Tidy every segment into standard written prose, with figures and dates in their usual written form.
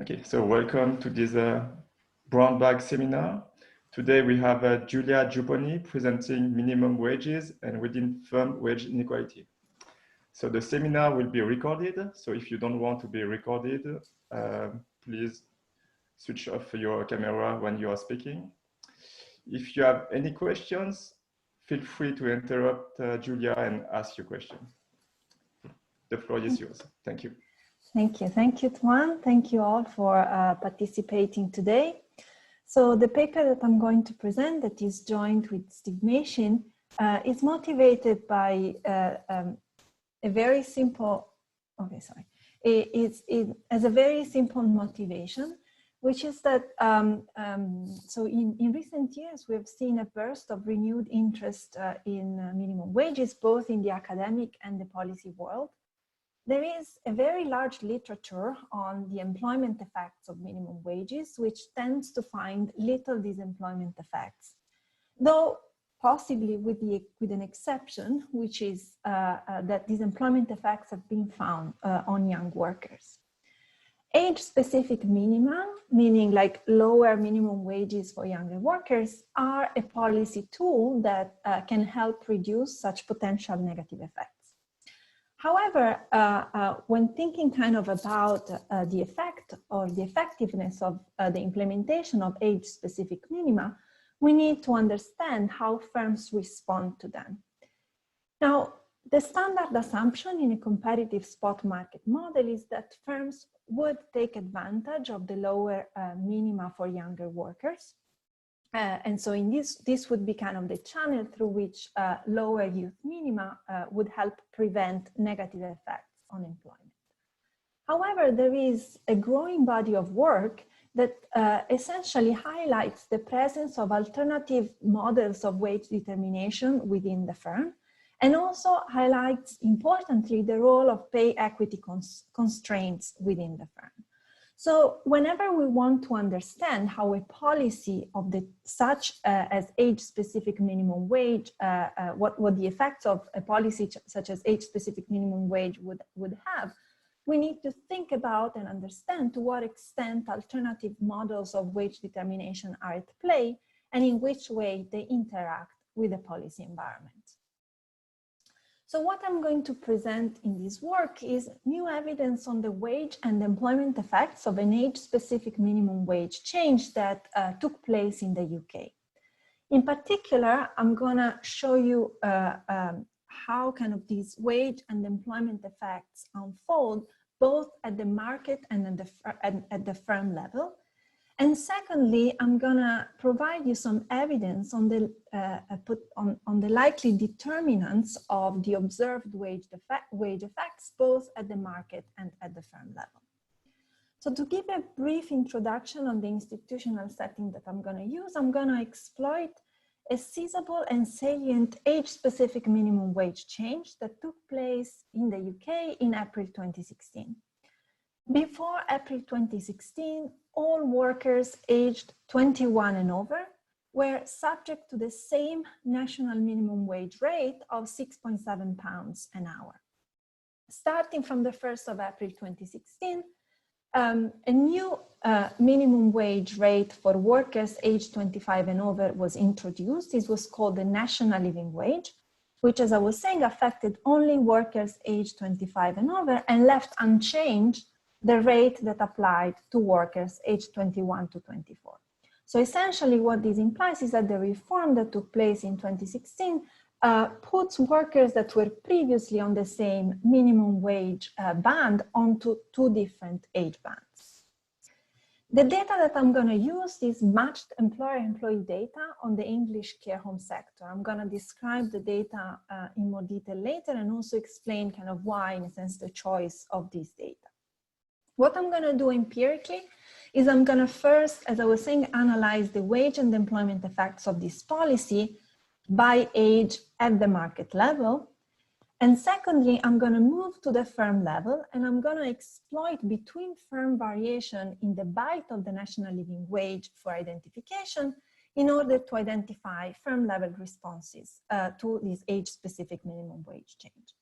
Okay, so welcome to this brown bag seminar. Today we have Giulia Giupponi presenting minimum wages and within firm wage inequality. So the seminar will be recorded. So if you don't want to be recorded, please switch off your camera when you are speaking. If you have any questions, feel free to interrupt Giulia and ask your question. The floor is yours. Thank you. Thank you, Tuan. Thank you all for participating today. So the paper that I'm going to present, that is joined with Stephen Machin, is motivated by a very simple, it has a very simple motivation, which is that, so in recent years, we have seen a burst of renewed interest in minimum wages, both in the academic and the policy world. There is a very large literature on the employment effects of minimum wages, which tends to find little disemployment effects, though possibly with an exception, which is that these employment effects have been found on young workers. Age-specific minima, meaning like lower minimum wages for younger workers, are a policy tool that can help reduce such potential negative effects. However, when thinking kind of about the effect or the effectiveness of the implementation of age-specific minima, we need to understand how firms respond to them. Now, the standard assumption in a competitive spot market model is that firms would take advantage of the lower minima for younger workers. And so in this would be kind of the channel through which lower youth minima would help prevent negative effects on employment. However, there is a growing body of work that essentially highlights the presence of alternative models of wage determination within the firm, and also highlights, importantly, the role of pay equity constraints within the firm. So whenever we want to understand how a policy of such as age-specific minimum wage, what the effects of a policy such as age-specific minimum wage would have, we need to think about and understand to what extent alternative models of wage determination are at play and in which way they interact with the policy environment. So what I'm going to present in this work is new evidence on the wage and employment effects of an age-specific minimum wage change that took place in the UK. In particular, I'm gonna show you how kind of these wage and employment effects unfold both at the market and at the firm level. And secondly, I'm gonna provide you some evidence on the likely determinants of the observed wage effects, both at the market and at the firm level. So to give a brief introduction on the institutional setting that I'm gonna use, I'm gonna exploit a sizable and salient age-specific minimum wage change that took place in the UK in April 2016. Before April 2016, all workers aged 21 and over were subject to the same national minimum wage rate of £6.7 an hour. Starting from the 1st of April 2016, a new minimum wage rate for workers aged 25 and over was introduced. This was called the national living wage, which, as I was saying, affected only workers aged 25 and over and left unchanged the rate that applied to workers aged 21 to 24. So essentially what this implies is that the reform that took place in 2016 puts workers that were previously on the same minimum wage band onto two different age bands. The data that I'm going to use is matched employer-employee data on the English care home sector. I'm going to describe the data in more detail later and also explain kind of why, in a sense, the choice of this data. What I'm going to do empirically is I'm going to first, as I was saying, analyze the wage and employment effects of this policy by age at the market level. And secondly, I'm going to move to the firm level and I'm going to exploit between firm variation in the bite of the national living wage for identification in order to identify firm level responses to this age-specific minimum wage change.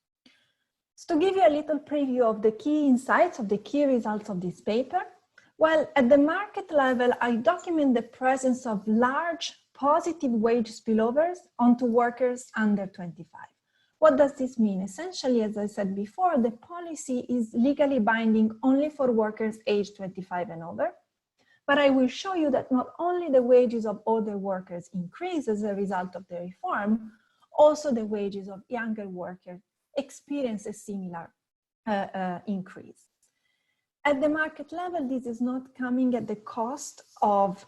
So to give you a little preview of the key insights, of the key results of this paper, Well, at the market level, I document the presence of large positive wage spillovers onto workers under 25. What does this mean? Essentially, as I said before, the policy is legally binding only for workers aged 25 and over. But I will show you that not only the wages of older workers increase as a result of the reform, also the wages of younger workers experience a similar increase. At the market level, this is not coming at the cost of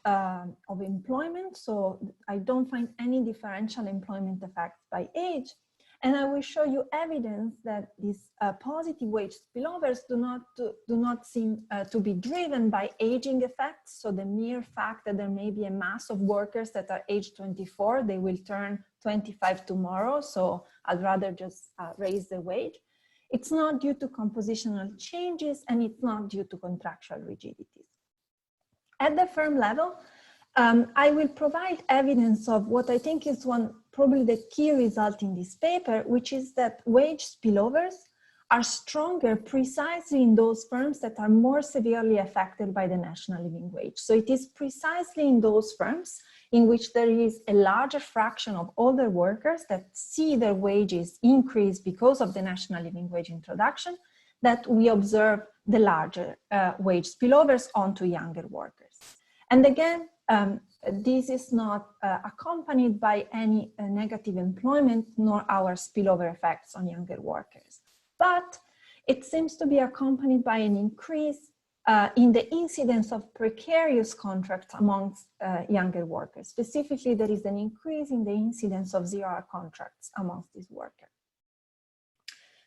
employment, so I don't find any differential employment effects by age. And I will show you evidence that these positive wage spillovers do not seem to be driven by aging effects. So the mere fact that there may be a mass of workers that are age 24, they will turn 25 tomorrow, so I'd rather just raise the wage. It's not due to compositional changes, and it's not due to contractual rigidities. At the firm level, I will provide evidence of what I think is probably the key result in this paper, which is that wage spillovers are stronger precisely in those firms that are more severely affected by the national living wage. So it is precisely in those firms in which there is a larger fraction of older workers that see their wages increase because of the national living wage introduction that we observe the larger wage spillovers onto younger workers. And again, this is not accompanied by any negative employment nor our spillover effects on younger workers. But it seems to be accompanied by an increase in the incidence of precarious contracts amongst younger workers. Specifically, there is an increase in the incidence of zero-hour contracts amongst these workers.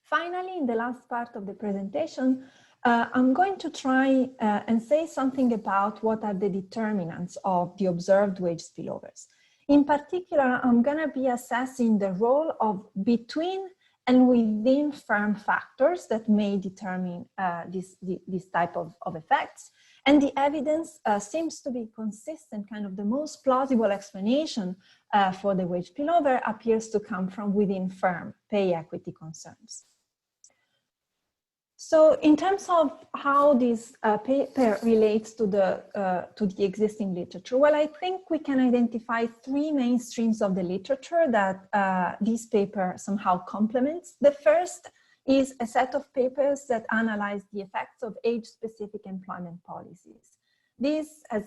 Finally, in the last part of the presentation, I'm going to try and say something about what are the determinants of the observed wage spillovers. In particular, I'm going to be assessing the role of between and within firm factors that may determine this type of effects. And the evidence seems to be consistent. Kind of the most plausible explanation for the wage spillover appears to come from within firm pay equity concerns. So in terms of how this paper relates to the existing literature, well, I think we can identify three main streams of the literature that this paper somehow complements. The first is a set of papers that analyze the effects of age-specific employment policies. This is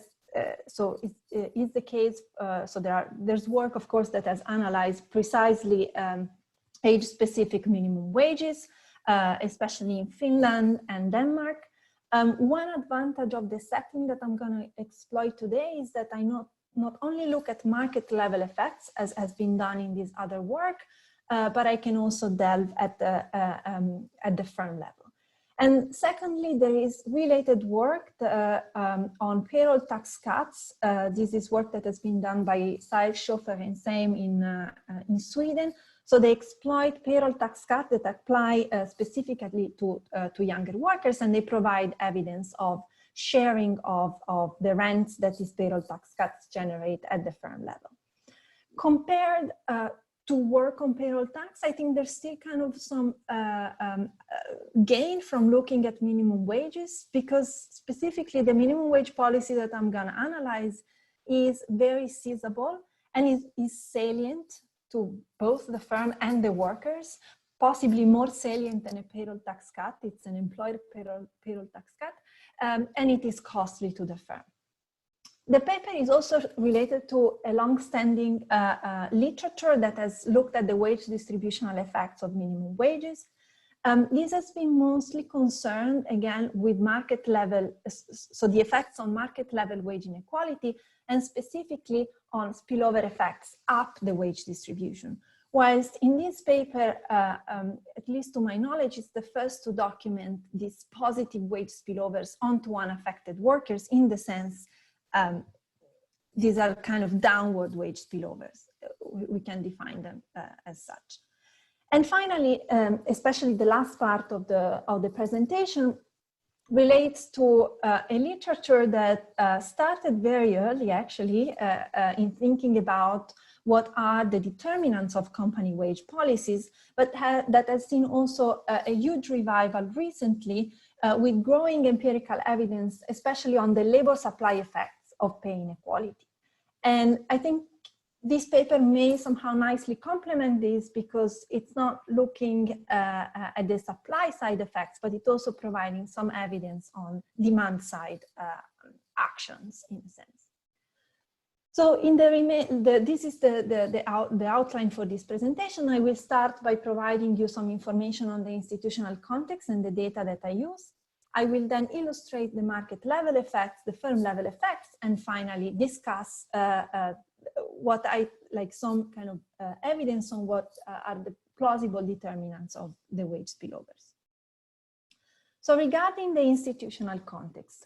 the case, so there's work, of course, that has analyzed precisely age-specific minimum wages, especially in Finland and Denmark. One advantage of the setting that I'm going to exploit today is that I not only look at market level effects as has been done in this other work, but I can also delve at the firm level. And secondly, there is related work on payroll tax cuts. This is work that has been done by Saif Schofer and Same in Sweden. So they exploit payroll tax cuts that apply specifically to younger workers, and they provide evidence of sharing of the rents that these payroll tax cuts generate at the firm level. Compared to work on payroll tax, I think there's still kind of some gain from looking at minimum wages, because specifically the minimum wage policy that I'm going to analyze is very seizable and is salient to both the firm and the workers, possibly more salient than a payroll tax cut. It's an employer payroll tax cut, and it is costly to the firm. The paper is also related to a long-standing literature that has looked at the wage distributional effects of minimum wages. This has been mostly concerned, again, with market level, so the effects on market level wage inequality, and specifically on spillover effects up the wage distribution. Whilst in this paper, at least to my knowledge, it's the first to document these positive wage spillovers onto unaffected workers, in the sense these are kind of downward wage spillovers. We can define them as such. And finally, especially the last part of the presentation relates to a literature that started very early, actually, in thinking about what are the determinants of company wage policies, but that has seen also a huge revival recently with growing empirical evidence, especially on the labor supply effects of pay inequality. And I think this paper may somehow nicely complement this because it's not looking at the supply side effects, but it's also providing some evidence on demand side actions in a sense. So in this is the outline for this presentation. I will start by providing you some information on the institutional context and the data that I use. I will then illustrate the market level effects, the firm level effects, and finally discuss what I like some kind of evidence on what are the plausible determinants of the wage spillovers. So regarding the institutional context,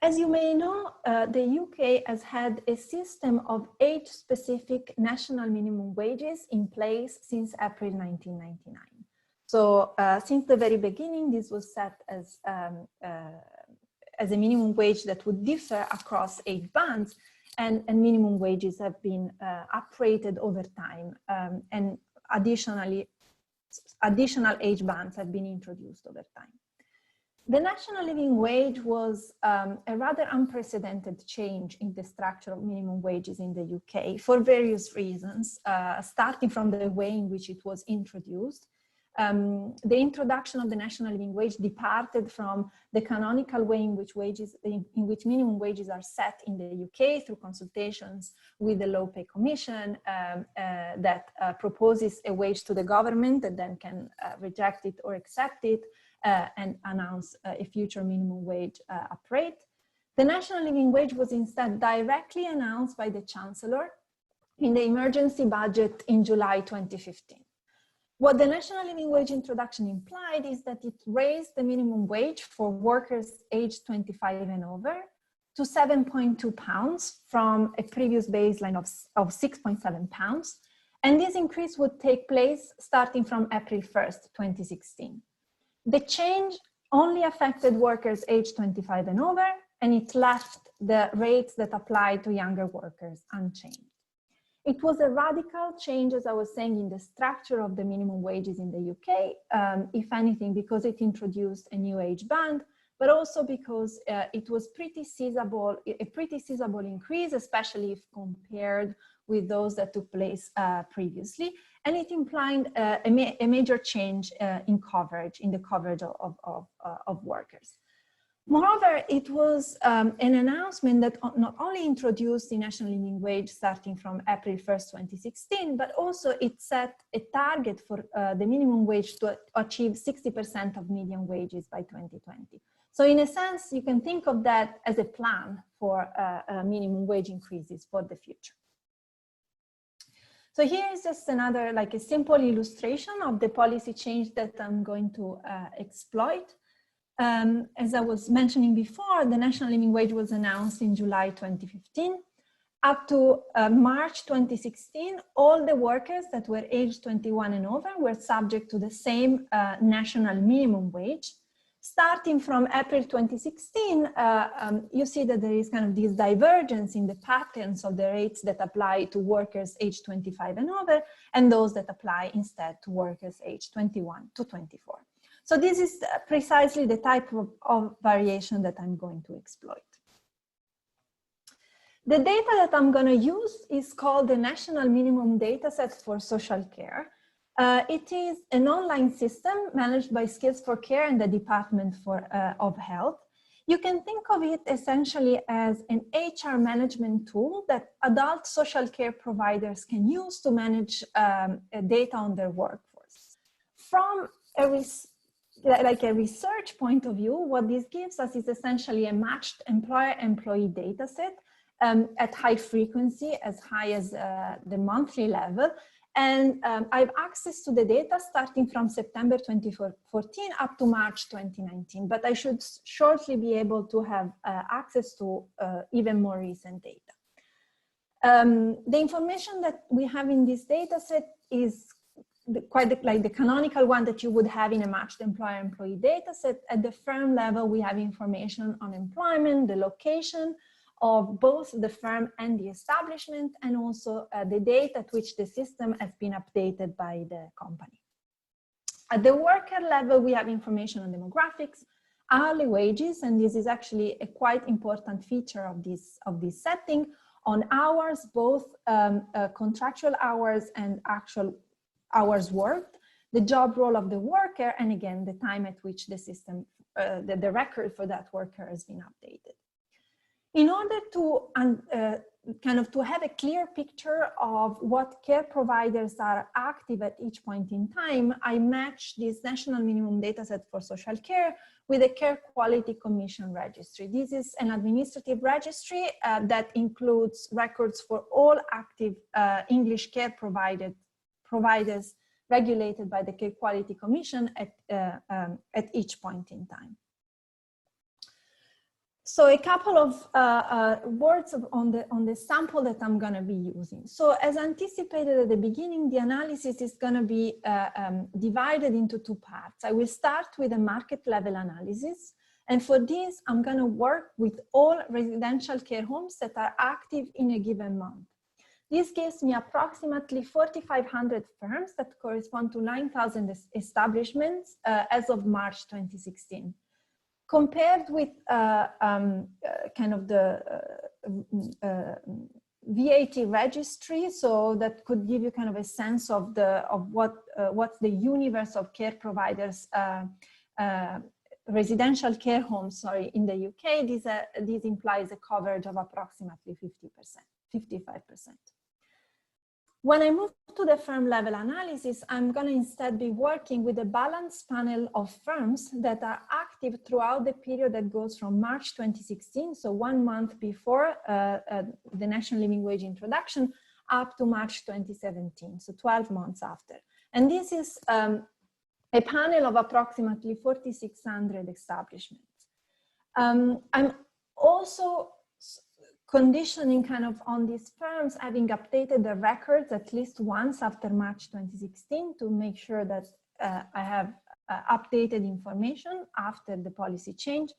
as you may know, the UK has had a system of age-specific national minimum wages in place since April 1999. So since the very beginning, this was set as a minimum wage that would differ across age bands, and minimum wages have been uprated over time, and additional age bands have been introduced over time. The national living wage was a rather unprecedented change in the structure of minimum wages in the UK for various reasons, starting from the way in which it was introduced. The introduction of the national living wage departed from the canonical way in which minimum wages are set in the UK through consultations with the Low Pay Commission that proposes a wage to the government that then can reject it or accept it and announce a future minimum wage up rate. The national living wage was instead directly announced by the Chancellor in the emergency budget in July 2015. What the national living wage introduction implied is that it raised the minimum wage for workers aged 25 and over to £7.2 from a previous baseline of £6.7. And this increase would take place starting from April 1st, 2016. The change only affected workers aged 25 and over, and it left the rates that apply to younger workers unchanged. It was a radical change, as I was saying, in the structure of the minimum wages in the UK, if anything, because it introduced a new age band, but also because it was a pretty sizable increase, especially if compared with those that took place previously. And it implied a major change in the coverage of workers. Moreover, it was an announcement that not only introduced the national living wage starting from April 1st, 2016, but also it set a target for the minimum wage to achieve 60% of median wages by 2020. So in a sense, you can think of that as a plan for minimum wage increases for the future. So here is just another, like a simple illustration of the policy change that I'm going to exploit. As I was mentioning before, the national living wage was announced in July 2015. Up to March 2016, all the workers that were aged 21 and over were subject to the same national minimum wage. Starting from April 2016, you see that there is kind of this divergence in the patterns of the rates that apply to workers aged 25 and over, and those that apply instead to workers aged 21 to 24. So this is precisely the type of variation that I'm going to exploit. The data that I'm going to use is called the National Minimum Dataset for Social Care. It is an online system managed by Skills for Care and the Department of Health. You can think of it essentially as an HR management tool that adult social care providers can use to manage data on their workforce. From a research point of view, what this gives us is essentially a matched employer-employee data set at high frequency, as high as the monthly level. And I have access to the data starting from September 2014 up to March 2019, but I should shortly be able to have access to even more recent data. The information that we have in this data set is quite like the canonical one that you would have in a matched employer-employee data set. At the firm level, we have information on employment, the location of both the firm and the establishment, and also the date at which the system has been updated by the company. At the worker level, we have information on demographics, hourly wages, and this is actually a quite important feature of this setting, on hours, both contractual hours and actual hours worked, the job role of the worker, and again, the time at which the system, the record for that worker has been updated. In order to kind of to have a clear picture of what care providers are active at each point in time, I matched this national minimum data set for social care with a Care Quality Commission registry. This is an administrative registry that includes records for all active English care providers regulated by the Care Quality Commission at each point in time. So a couple of words on the sample that I'm going to be using. So as anticipated at the beginning, the analysis is going to be divided into two parts. I will start with a market level analysis. And for this, I'm going to work with all residential care homes that are active in a given month. This gives me approximately 4,500 firms that correspond to 9,000 establishments as of March 2016. Compared with kind of the VAT registry, so that could give you kind of a sense of what's the universe of care providers, residential care homes, sorry, in the UK. This implies a coverage of approximately 55%. When I move to the firm level analysis, I'm going to instead be working with a balanced panel of firms that are active throughout the period that goes from March 2016, so 1 month before the national living wage introduction, up to March 2017, so 12 months after. And this is a panel of approximately 4,600 establishments. I'm also conditioning kind of on these firms having updated their records at least once after March 2016 to make sure that I have updated information after the policy change.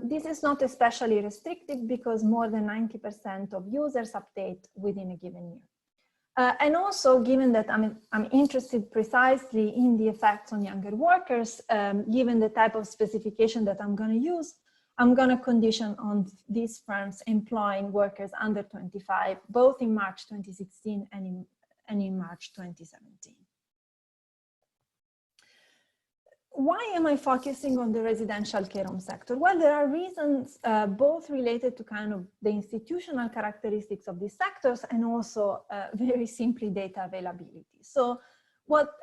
This is not especially restrictive because more than 90% of users update within a given year. And also, given that I'm interested precisely in the effects on younger workers, given the type of specification that I'm going to use, I'm going to condition on these firms employing workers under 25, both in March 2016 and in March 2017. Why am I focusing on the residential care home sector? Well, there are reasons both related to kind of the institutional characteristics of these sectors and also very simply data availability. So what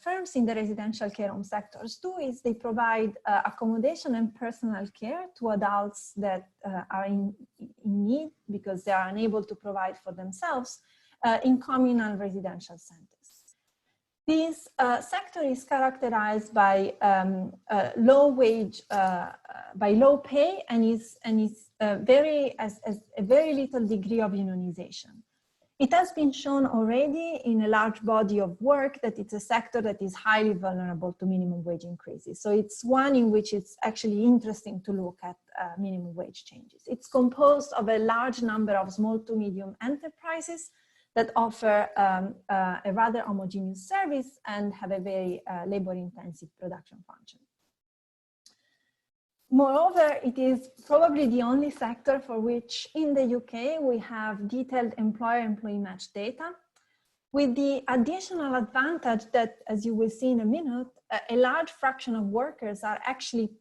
firms in the residential care home sectors do is they provide accommodation and personal care to adults that are in need because they are unable to provide for themselves in communal residential centers. This sector is characterized by low wage, by low pay, and is a very little degree of unionization. It has been shown already in a large body of work that it's a sector that is highly vulnerable to minimum wage increases. So it's one in which it's actually interesting to look at minimum wage changes. It's composed of a large number of small to medium enterprises that offer a rather homogeneous service and have a very labor-intensive production function. Moreover, it is probably the only sector for which in the UK we have detailed employer-employee match data, with the additional advantage that, as you will see in a minute, a large fraction of workers are actually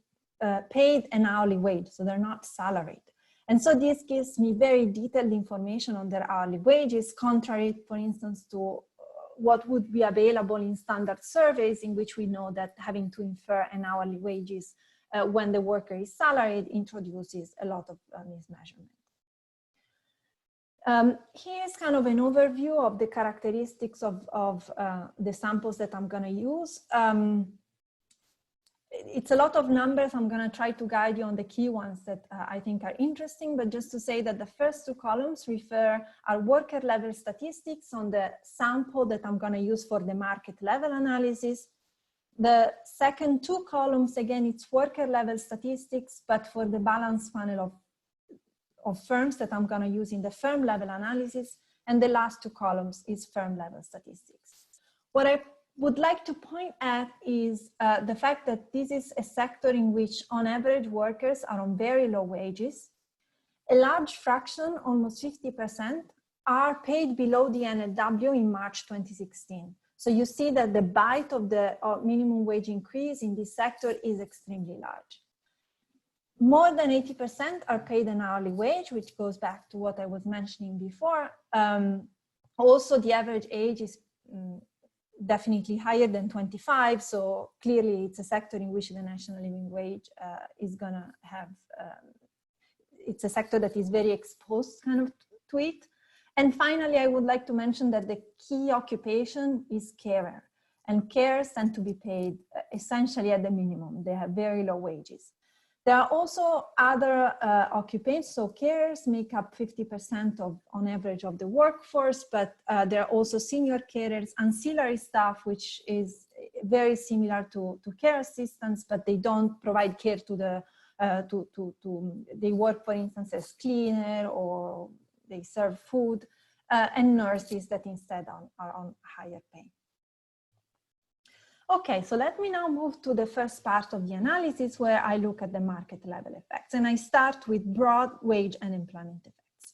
paid an hourly wage, so they're not salaried. And so this gives me very detailed information on their hourly wages, contrary, for instance, to what would be available in standard surveys in which we know that having to infer an hourly wages when the worker is salaried introduces a lot of mismeasurement. Here's kind of an overview of the characteristics of the samples that I'm going to use. It's a lot of numbers. I'm going to try to guide you on the key ones that I think are interesting, but just to say that the first two columns are worker level statistics on the sample that I'm going to use for the market level analysis. The second two columns, again, it's worker level statistics, but for the balanced panel of firms that I'm going to use in the firm level analysis. And the last two columns is firm level statistics. What I would like to point at is the fact that this is a sector in which on average workers are on very low wages. A large fraction, almost 50%, are paid below the NLW in March 2016. So you see that the bite of the minimum wage increase in this sector is extremely large. More than 80% are paid an hourly wage, which goes back to what I was mentioning before. Also, the average age is definitely higher than 25. So clearly it's a sector in which the national living wage is gonna have, it's a sector that is very exposed kind of to it. And finally, I would like to mention that the key occupation is carer, and carers tend to be paid essentially at the minimum. They have very low wages. There are also other occupations, so carers make up 50% of, on average, of the workforce, but there are also senior carers, ancillary staff, which is very similar to care assistants, but they don't provide care to the, they work, for instance, as cleaner, or they serve food, and nurses that instead are on higher pay. Okay, so let me now move to the first part of the analysis where I look at the market level effects, and I start with broad wage and employment effects.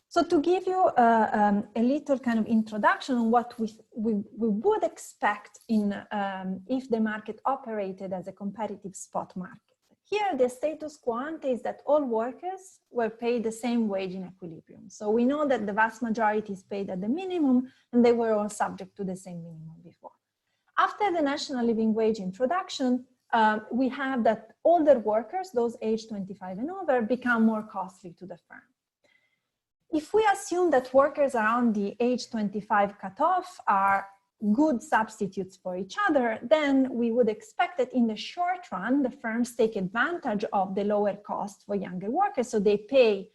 So to give you a little kind of introduction on what we would expect in if the market operated as a competitive spot market. Here, the status quo ante is that all workers were paid the same wage in equilibrium. So we know that the vast majority is paid at the minimum, and they were all subject to the same minimum before. After the national living wage introduction, we have that older workers, those aged 25 and over, become more costly to the firm. If we assume that workers around the age 25 cutoff are good substitutes for each other, then we would expect that in the short run, the firms take advantage of the lower cost for younger workers. So they pay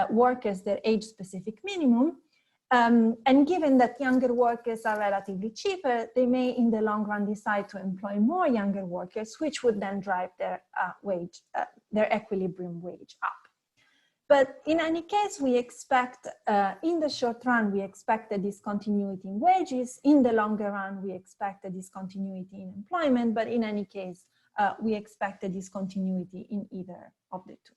workers their age-specific minimum. And given that younger workers are relatively cheaper, they may in the long run decide to employ more younger workers, which would then drive their their equilibrium wage up. But in any case, we expect, in the short run, we expect a discontinuity in wages. In the longer run, we expect a discontinuity in employment. But in any case, we expect a discontinuity in either of the two.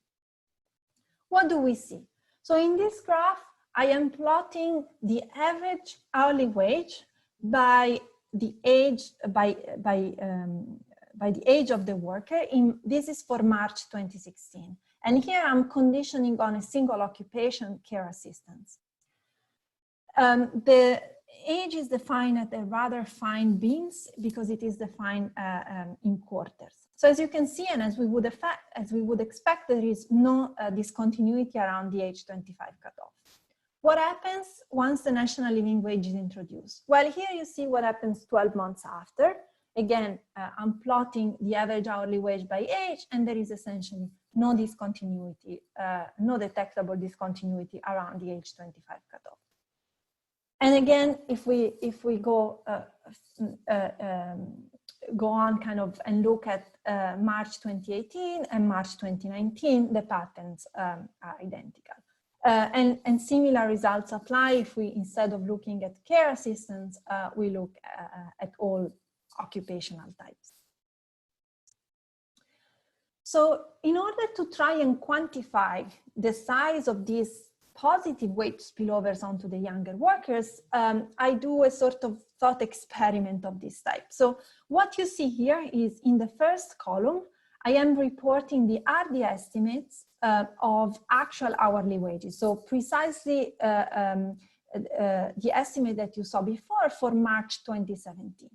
What do we see? So in this graph, I am plotting the average hourly wage by the age, by the age of the worker. This is for March 2016. And here I'm conditioning on a single occupation, care assistants. The age is defined at a rather fine beams because it is defined in quarters. So as you can see, and as we would expect, there is no discontinuity around the age 25 cutoff. What happens once the national living wage is introduced? Well, here you see what happens 12 months after. Again, I'm plotting the average hourly wage by age, and there is essentially no discontinuity, no detectable discontinuity around the age 25 cutoff. And again, if we go on kind of and look at March 2018 and March 2019, the patterns are identical. And similar results apply if we, instead of looking at care assistants, we look at all occupational types. So in order to try and quantify the size of these positive wage spillovers onto the younger workers, I do a sort of thought experiment of this type. So what you see here is in the first column, I am reporting the RD estimates of actual hourly wages. So precisely the estimate that you saw before for March 2017.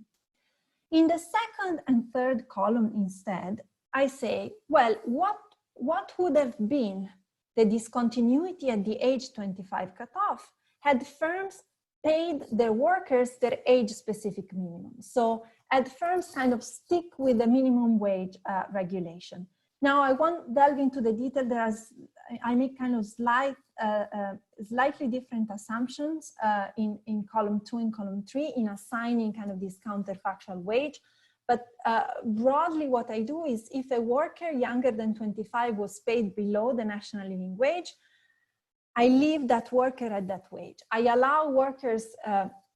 In the second and third column instead, I say, well, what would have been the discontinuity at the age 25 cutoff had firms paid their workers their age-specific minimum? So had firms kind of stick with the minimum wage regulation. Now, I won't delve into the detail. I make kind of slightly different assumptions in column 2 and column 3 in assigning kind of this counterfactual wage. But broadly, what I do is if a worker younger than 25 was paid below the national living wage, I leave that worker at that wage. I allow workers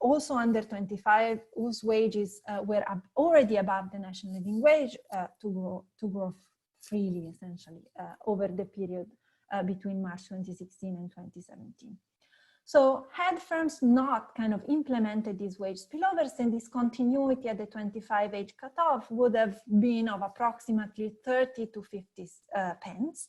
also under 25, whose wages were already above the national living wage to grow freely, essentially, over the period between March 2016 and 2017. So had firms not kind of implemented these wage spillovers, then this continuity at the 25 age cutoff would have been of approximately 30 to 50 pence.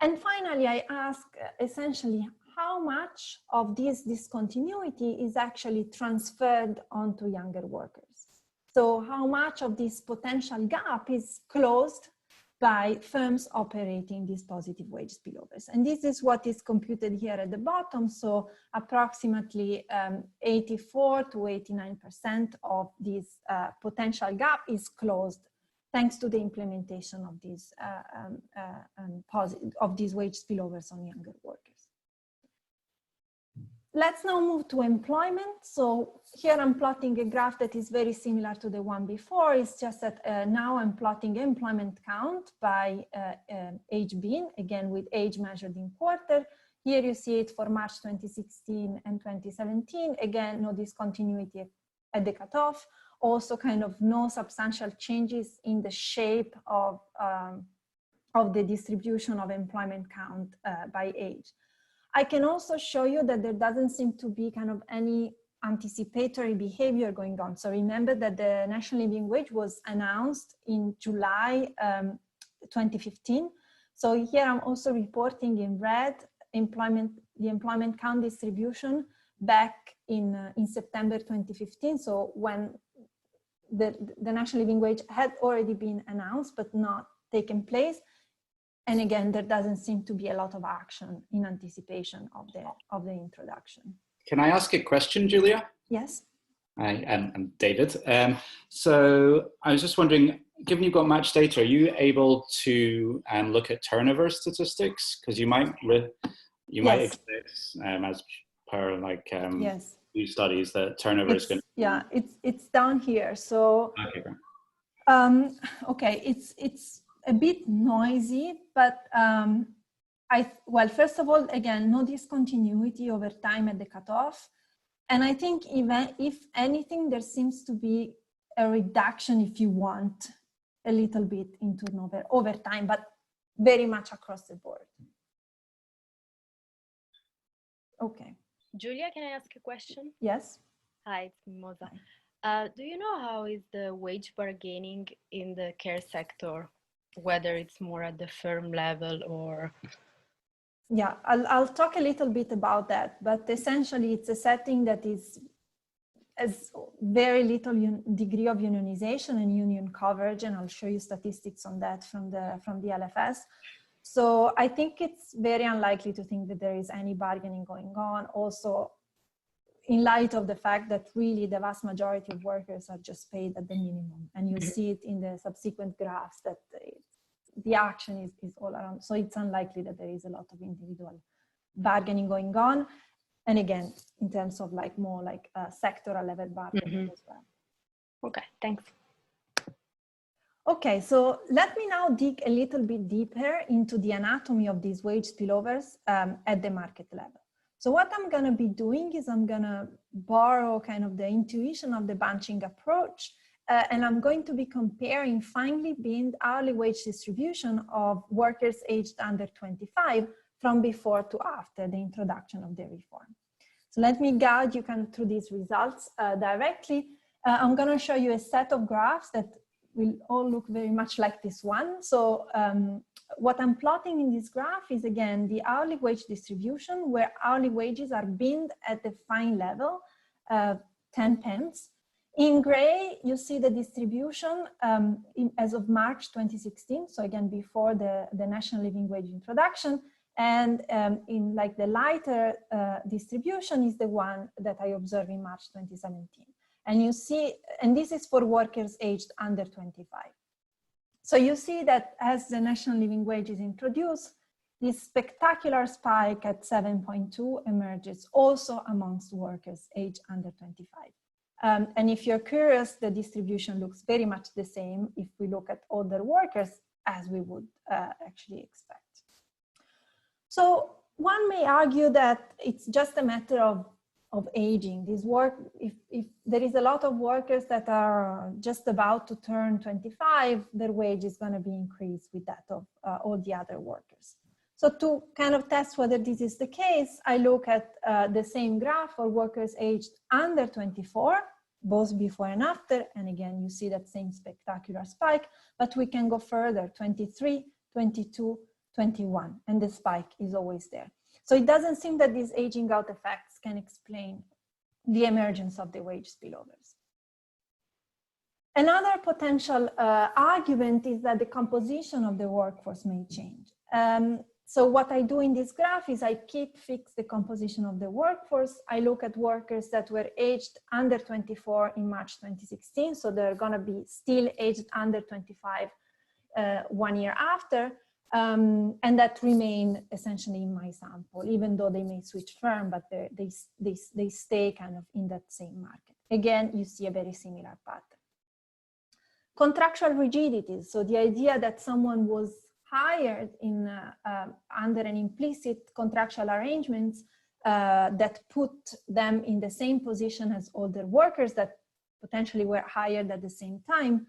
And finally, I ask essentially how much of this discontinuity is actually transferred onto younger workers. So how much of this potential gap is closed by firms operating these positive wage spillovers. And this is what is computed here at the bottom. So approximately 84 to 89% of this potential gap is closed thanks to the implementation of these wage spillovers on younger workers. Let's now move to employment. So here I'm plotting a graph that is very similar to the one before. It's just that now I'm plotting employment count by age bin, again with age measured in quarter. Here you see it for March 2016 and 2017. Again, no discontinuity at the cutoff. Also kind of no substantial changes in the shape of the distribution of employment count by age. I can also show you that there doesn't seem to be kind of any anticipatory behavior going on. So remember that the national living wage was announced in July 2015. So here I'm also reporting in red the employment count distribution back in September 2015. So when the national living wage had already been announced but not taken place. And again, there doesn't seem to be a lot of action in anticipation of the introduction. Can I ask a question, Giulia? Yes. Hi, I'm David. So I was just wondering, given you've got match data, are you able to look at turnover statistics? Because you might expect, as per like yes. new studies, that turnover is going to... Yeah, it's down here. So okay, great. Okay, it's a bit noisy, but well, first of all, again, no discontinuity over time at the cutoff. And I think even if anything, there seems to be a reduction, if you want, a little bit in turnover over time, but very much across the board. Okay. Giulia, can I ask a question? Yes. Hi, it's Mimosa. Do you know how is the wage bargaining in the care sector? Whether it's more at the firm level or... Yeah, I'll talk a little bit about that, but essentially it's a setting that has very little degree of unionization and union coverage, and I'll show you statistics on that from the LFS. So I think it's very unlikely to think that there is any bargaining going on. Also, in light of the fact that really the vast majority of workers are just paid at the minimum, and you see it in the subsequent graphs that the action is all around. So it's unlikely that there is a lot of individual bargaining going on. And again, in terms of like more like sectoral level bargaining as well. Okay, thanks. Okay, so let me now dig a little bit deeper into the anatomy of these wage spillovers at the market level. So what I'm gonna be doing is I'm gonna borrow kind of the intuition of the bunching approach, and I'm going to be comparing finely binned hourly wage distribution of workers aged under 25 from before to after the introduction of the reform. So let me guide you kind of through these results directly. I'm gonna show you a set of graphs that will all look very much like this one. So what I'm plotting in this graph is, again, the hourly wage distribution where hourly wages are binned at the fine level, 10 pence. In gray, you see the distribution as of March 2016. So again, before the national living wage introduction. And in like the lighter distribution is the one that I observed in March 2017. And you see, and this is for workers aged under 25. So you see that as the national living wage is introduced, this spectacular spike at 7.2 emerges also amongst workers aged under 25. And if you're curious, the distribution looks very much the same if we look at older workers as we would actually expect. So one may argue that it's just a matter of of aging. This work, if there is a lot of workers that are just about to turn 25, their wage is going to be increased with that of all the other workers. So to kind of test whether this is the case, I look at the same graph for workers aged under 24, both before and after. And again, you see that same spectacular spike, but we can go further, 23, 22, 21, and the spike is always there. So it doesn't seem that these aging out effects can explain the emergence of the wage spillovers. Another potential argument is that the composition of the workforce may change. So what I do in this graph is I keep fixed the composition of the workforce. I look at workers that were aged under 24 in March 2016. So they're gonna be still aged under 25 1 year after. And that remain essentially in my sample, even though they may switch firm, but they stay kind of in that same market. Again, you see a very similar pattern. Contractual rigidity, so the idea that someone was hired in under an implicit contractual arrangements that put them in the same position as older workers that potentially were hired at the same time.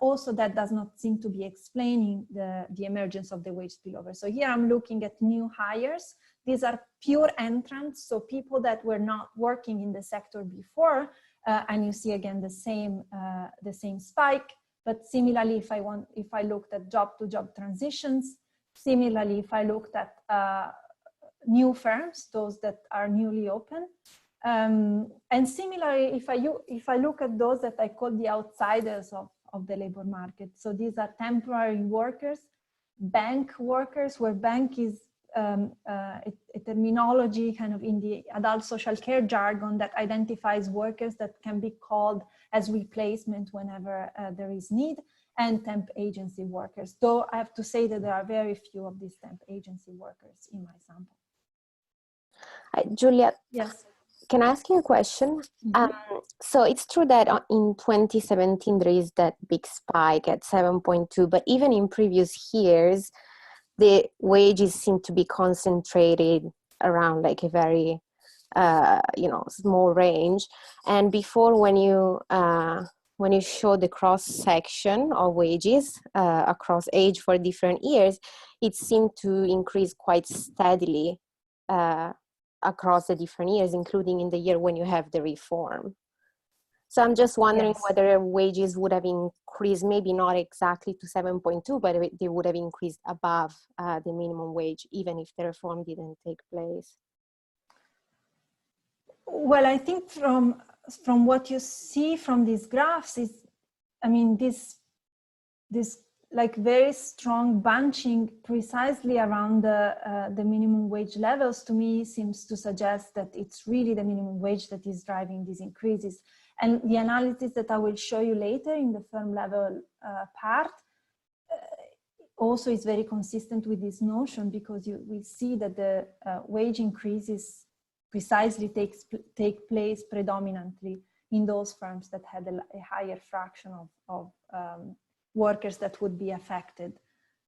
Also, that does not seem to be explaining the emergence of the wage spillover. So here I'm looking at new hires. These are pure entrants, so people that were not working in the sector before, and you see again the same spike. But similarly, if I looked at job-to-job transitions, similarly, if I looked at new firms, those that are newly open, and similarly, if I look at those that I call the outsiders of the labor market, so these are temporary workers, bank workers, where bank is a terminology kind of in the adult social care jargon that identifies workers that can be called as replacement whenever there is need, and temp agency workers. Though I have to say that there are very few of these temp agency workers in my sample. Giulia, yes. Can I ask you a question? Mm-hmm. So it's true that in 2017 there is that big spike at 7.2, but even in previous years, the wages seem to be concentrated around like a very, small range. And before, when you show the cross section of wages across age for different years, it seemed to increase quite steadily across the different years, including in the year when you have the reform. So I'm just wondering whether wages would have increased, maybe not exactly to 7.2, but they would have increased above the minimum wage, even if the reform didn't take place. Well, I think from what you see from these graphs is, I mean, this like very strong bunching precisely around the minimum wage levels, to me seems to suggest that it's really the minimum wage that is driving these increases. And the analysis that I will show you later in the firm level part also is very consistent with this notion, because we see that the wage increases precisely take place predominantly in those firms that had a higher fraction of workers that would be affected.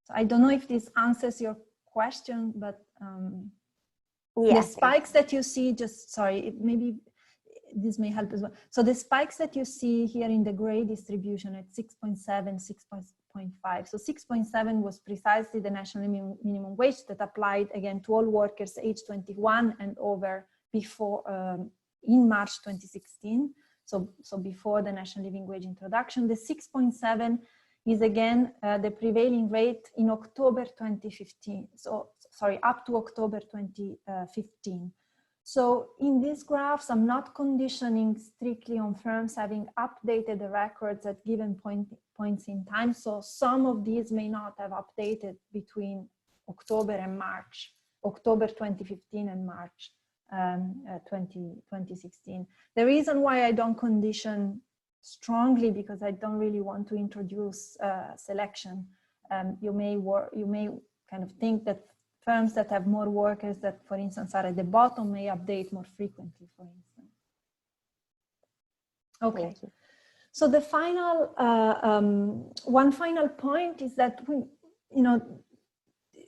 So I don't know if this answers your question, but the spikes that you see, maybe this may help as well. So the spikes that you see here in the gray distribution at 6.7, 6.5. So 6.7 was precisely the national minimum wage that applied again to all workers age 21 and over before in March 2016. So before the national living wage introduction. The 6.7 is again the prevailing rate in October 2015. So sorry, up to October 2015. So in these graphs, I'm not conditioning strictly on firms having updated the records at given points in time. So some of these may not have updated between October and March, October 2015 and March 2016. The reason why I don't condition strongly, because I don't really want to introduce selection. You may kind of think that firms that have more workers that, for instance, are at the bottom may update more frequently, for instance. Okay. So the final, one final point is that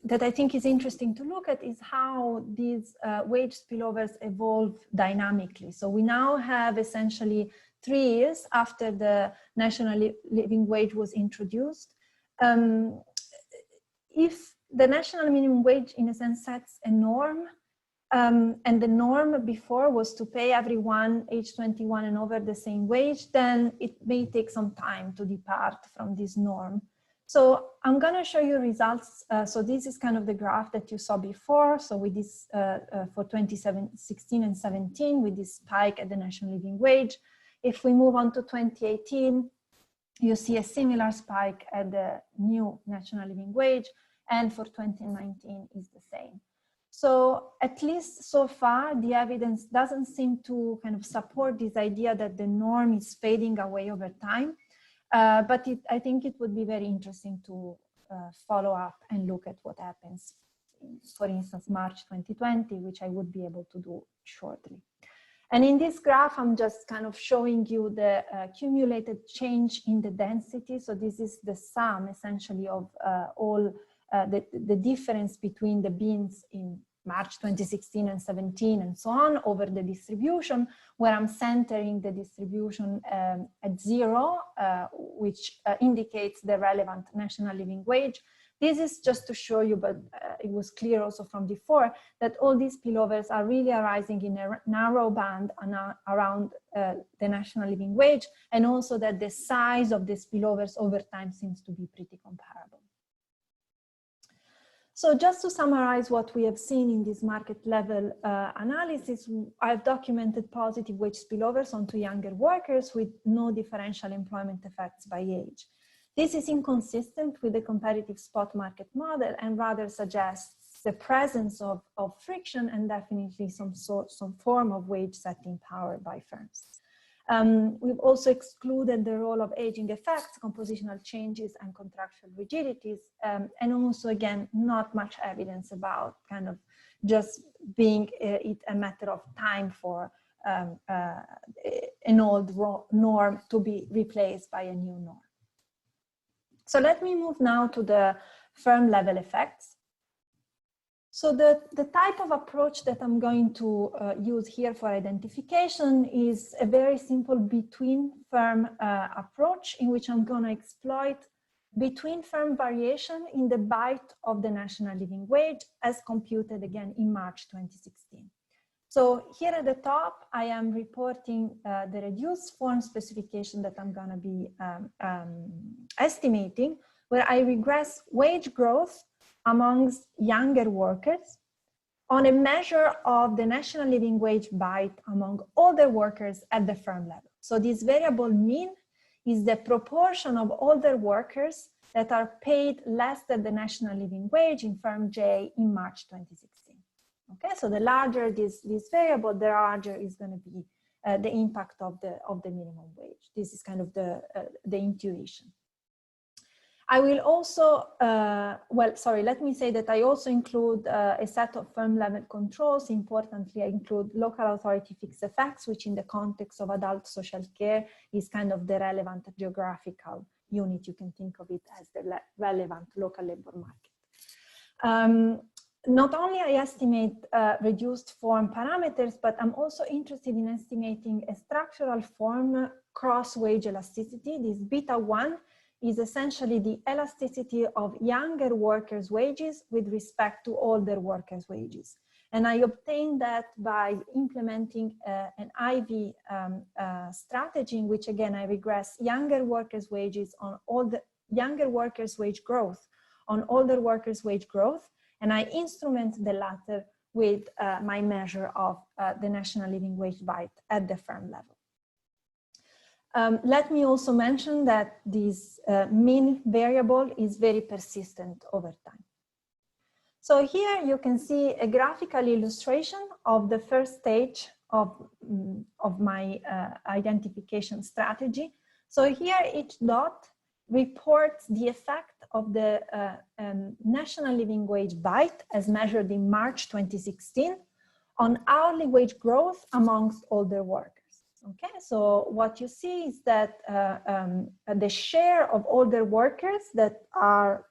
that I think is interesting to look at is how these wage spillovers evolve dynamically. So we now have essentially 3 years after the national living wage was introduced. If the national minimum wage, in a sense, sets a norm, and the norm before was to pay everyone age 21 and over the same wage, then it may take some time to depart from this norm. So I'm going to show you results. So this is kind of the graph that you saw before. So with this for 2016 and 17, with this spike at the national living wage. If we move on to 2018, you see a similar spike at the new national living wage, and for 2019 is the same. So at least so far, the evidence doesn't seem to kind of support this idea that the norm is fading away over time. But I think it would be very interesting to follow up and look at what happens, for instance, March 2020, which I would be able to do shortly. And in this graph, I'm just kind of showing you the accumulated change in the density. So this is the sum, essentially, of all the difference between the bins in March 2016 and 17 and so on over the distribution, where I'm centering the distribution at 0, which indicates the relevant national living wage. This is just to show you, but it was clear also from before, that all these spillovers are really arising in a narrow band around the national living wage, and also that the size of the spillovers over time seems to be pretty comparable. So just to summarize what we have seen in this market level analysis, I've documented positive wage spillovers onto younger workers with no differential employment effects by age. This is inconsistent with the competitive spot market model and rather suggests the presence of friction and definitely some form of wage setting power by firms. We've also excluded the role of aging effects, compositional changes, and contractual rigidities, and also, again, not much evidence about kind of just being it a matter of time for an old norm to be replaced by a new norm. So let me move now to the firm level effects. So the type of approach that I'm going to use here for identification is a very simple between firm approach, in which I'm going to exploit between firm variation in the bite of the national living wage as computed again in March 2016. So here at the top, I am reporting the reduced form specification that I'm going to be estimating, where I regress wage growth amongst younger workers on a measure of the national living wage bite among older workers at the firm level. So this variable mean is the proportion of older workers that are paid less than the national living wage in firm J in March 2016. Okay, so the larger this variable, the larger is going to be the impact of the minimum wage. This is kind of the intuition. I will also, let me say that I also include a set of firm level controls. Importantly, I include local authority fixed effects, which in the context of adult social care is kind of the relevant geographical unit. You can think of it as the relevant local labor market. Not only I estimate reduced form parameters, but I'm also interested in estimating a structural form cross-wage elasticity. This beta 1 is essentially the elasticity of younger workers' wages with respect to older workers' wages. And I obtained that by implementing an IV strategy in which, again, I regress younger workers' wages on younger workers' wage growth on older workers' wage growth, and I instrument the latter with my measure of the national living wage bite at the firm level. Let me also mention that this mean variable is very persistent over time. So here you can see a graphical illustration of the first stage of my identification strategy. So here each dot reports the effect of the national living wage bite as measured in March 2016 on hourly wage growth amongst older workers. Okay, so what you see is that the share of older workers that are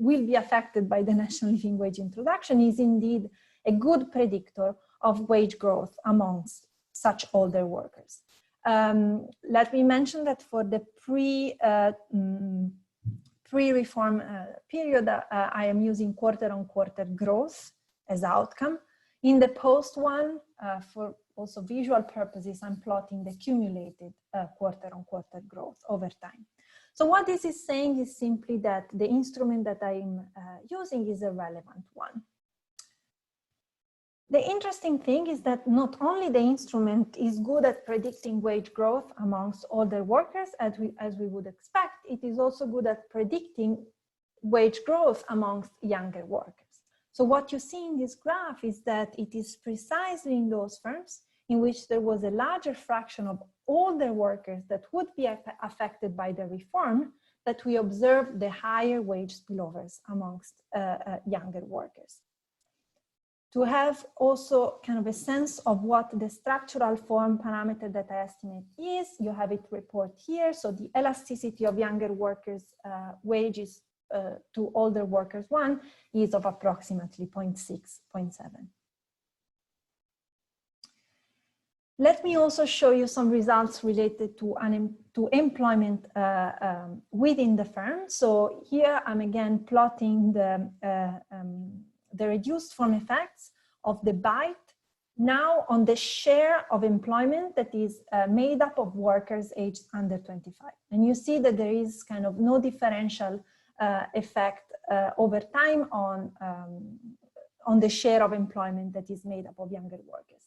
will be affected by the national living wage introduction is indeed a good predictor of wage growth amongst such older workers. Let me mention that for the pre-reform period, I am using quarter-on-quarter growth as outcome. In the post one, for also visual purposes, I'm plotting the cumulated quarter-on-quarter growth over time. So what this is saying is simply that the instrument that I'm using is a relevant one. The interesting thing is that not only the instrument is good at predicting wage growth amongst older workers, as we would expect, it is also good at predicting wage growth amongst younger workers. So what you see in this graph is that it is precisely in those firms in which there was a larger fraction of older workers that would be affected by the reform that we observe the higher wage spillovers amongst younger workers. To have also kind of a sense of what the structural form parameter that I estimate is, you have it report here. So the elasticity of younger workers' wages to older workers one is of approximately 0.6, 0.7. Let me also show you some results related to employment within the firm. So here I'm again plotting the reduced form effects of the bite now on the share of employment that is made up of workers aged under 25. And you see that there is kind of no differential effect over time on the share of employment that is made up of younger workers.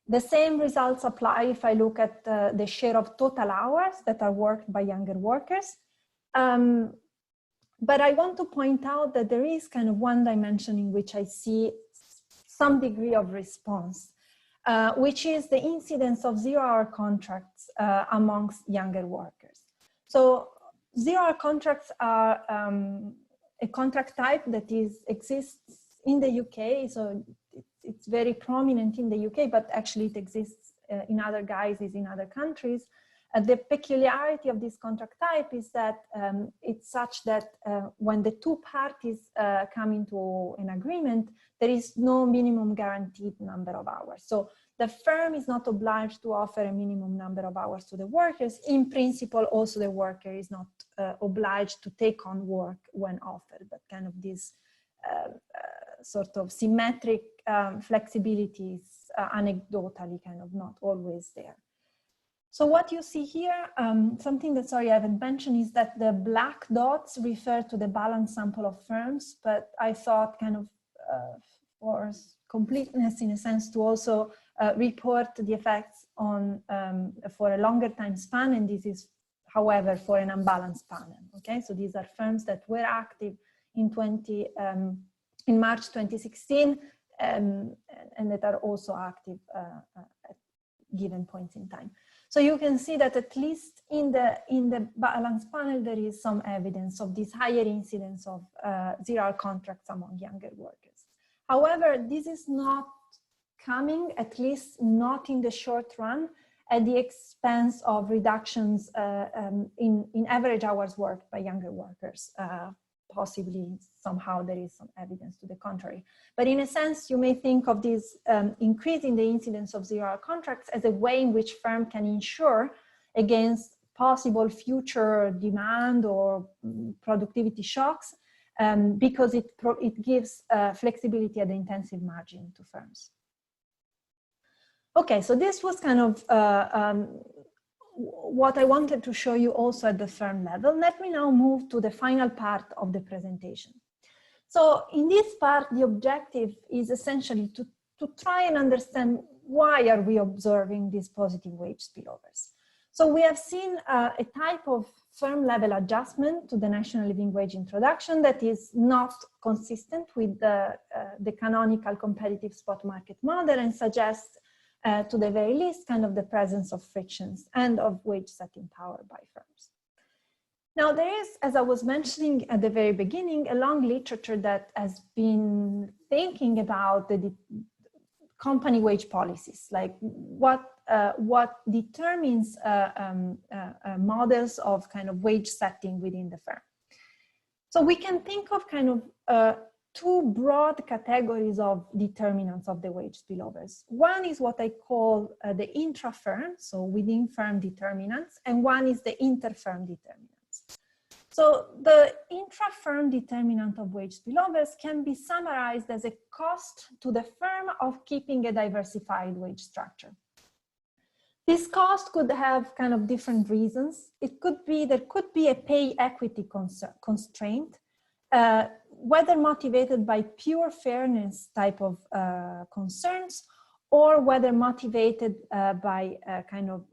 The same results apply if I look at the share of total hours that are worked by younger workers. But I want to point out that there is kind of one dimension in which I see some degree of response, which is the incidence of zero-hour contracts amongst younger workers. So zero-hour contracts are a contract type that exists in the UK. So it's very prominent in the UK, but actually it exists in other guises in other countries. The peculiarity of this contract type is that it's such that when the two parties come into an agreement, there is no minimum guaranteed number of hours. So the firm is not obliged to offer a minimum number of hours to the workers. In principle, also the worker is not obliged to take on work when offered, but kind of this sort of symmetric flexibility is anecdotally kind of not always there. So what you see here, something that, sorry, I haven't mentioned, is that the black dots refer to the balanced sample of firms, but I thought kind of for completeness in a sense to also report the effects on for a longer time span, and this is, however, for an unbalanced panel, okay? So these are firms that were active in March 2016 and that are also active at given points in time. So you can see that at least in the balance panel, there is some evidence of this higher incidence of zero-hour contracts among younger workers. However, this is not coming, at least not in the short run, at the expense of reductions in average hours worked by younger workers. Possibly somehow there is some evidence to the contrary. But in a sense, you may think of this increase in the incidence of zero-hour contracts as a way in which firm can insure against possible future demand or productivity shocks because it gives flexibility at the intensive margin to firms. Okay, so this was kind of what I wanted to show you also at the firm level. Let me now move to the final part of the presentation. So in this part, the objective is essentially to try and understand why are we observing these positive wage spillovers. So we have seen a type of firm level adjustment to the national living wage introduction that is not consistent with the canonical competitive spot market model and suggests to the very least, kind of the presence of frictions and of wage setting power by firms. Now there is, as I was mentioning at the very beginning, a long literature that has been thinking about the company wage policies, like what determines models of kind of wage setting within the firm. So we can think of kind of two broad categories of determinants of the wage spillovers. One is what I call the intra-firm, so within firm determinants, and one is the inter-firm determinants. So the intra-firm determinant of wage spillovers can be summarized as a cost to the firm of keeping a diversified wage structure. This cost could have kind of different reasons. It could be, there could be a pay equity constraint, whether motivated by pure fairness type of concerns, or whether motivated by kind of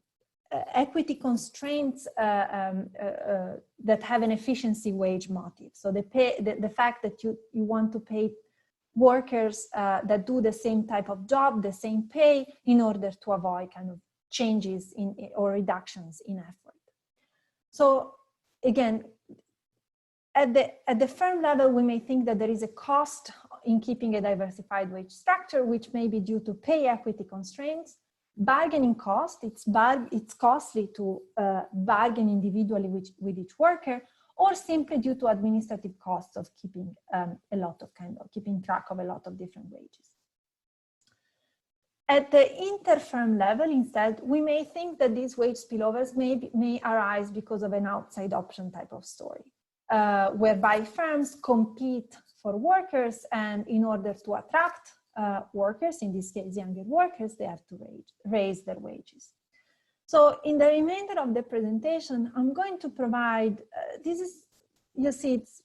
equity constraints that have an efficiency wage motive. So the fact that you want to pay workers that do the same type of job, the same pay, in order to avoid kind of changes in or reductions in effort. So again, at the firm level, we may think that there is a cost in keeping a diversified wage structure, which may be due to pay equity constraints, bargaining cost, it's costly to bargain individually with each worker, or simply due to administrative costs of keeping keeping track of a lot of different wages. At the inter-firm level, instead, we may think that these wage spillovers may arise because of an outside option type of story, whereby firms compete for workers, and in order to attract workers, in this case younger workers, they have to raise their wages. So in the remainder of the presentation, I'm going to provide, you see, it's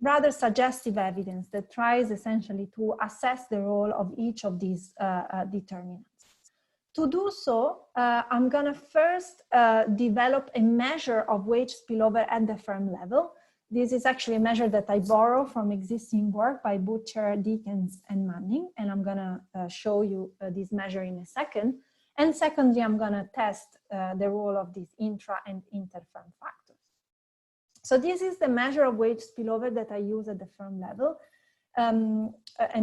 rather suggestive evidence that tries essentially to assess the role of each of these determinants. To do so, I'm gonna first develop a measure of wage spillover at the firm level. This is actually a measure that I borrow from existing work by Butcher, Dickens, and Manning, and I'm gonna show you this measure in a second. And secondly, I'm gonna test the role of these intra and inter-firm factors. So this is the measure of wage spillover that I use at the firm level, and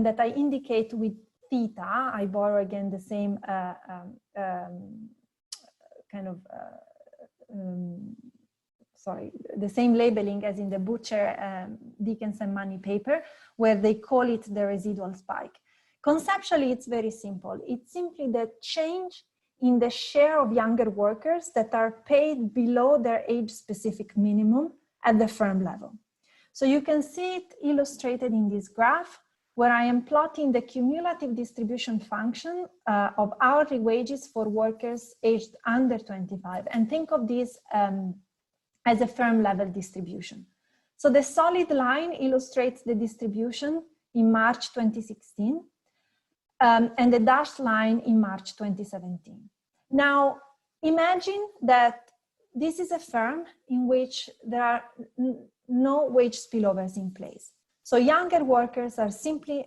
that I indicate with theta. I borrow again the same the same labeling as in the Butcher, Dickens and Manning paper, where they call it the residual spike. Conceptually, it's very simple. It's simply the change in the share of younger workers that are paid below their age-specific minimum at the firm level. So you can see it illustrated in this graph, where I am plotting the cumulative distribution function of hourly wages for workers aged under 25. And think of this as a firm level distribution. So the solid line illustrates the distribution in March 2016, and the dashed line in March 2017. Now, imagine that this is a firm in which there are no wage spillovers in place. So younger workers are simply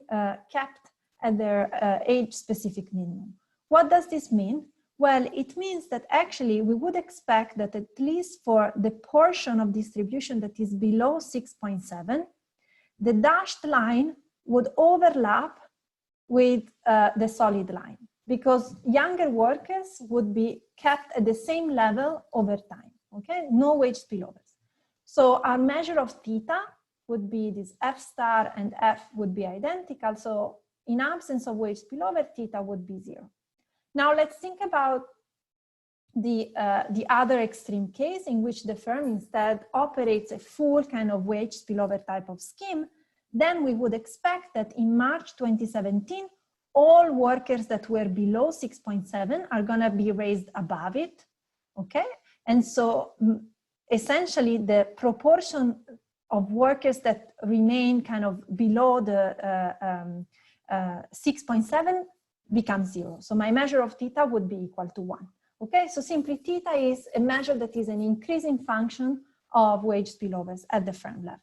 kept at their age-specific minimum. What does this mean? Well, it means that actually we would expect that at least for the portion of distribution that is below 6.7, the dashed line would overlap with the solid line, because younger workers would be kept at the same level over time, okay? No wage spillovers. So our measure of theta would be this F star, and F would be identical. So in absence of wage spillover, theta would be 0. Now let's think about the other extreme case, in which the firm instead operates a full kind of wage spillover type of scheme. Then we would expect that in March 2017, all workers that were below 6.7 are gonna be raised above it, okay? And so essentially the proportion of workers that remain kind of below the 6.7 becomes 0. So my measure of theta would be equal to 1. Okay, so simply theta is a measure that is an increasing function of wage spillovers at the firm level.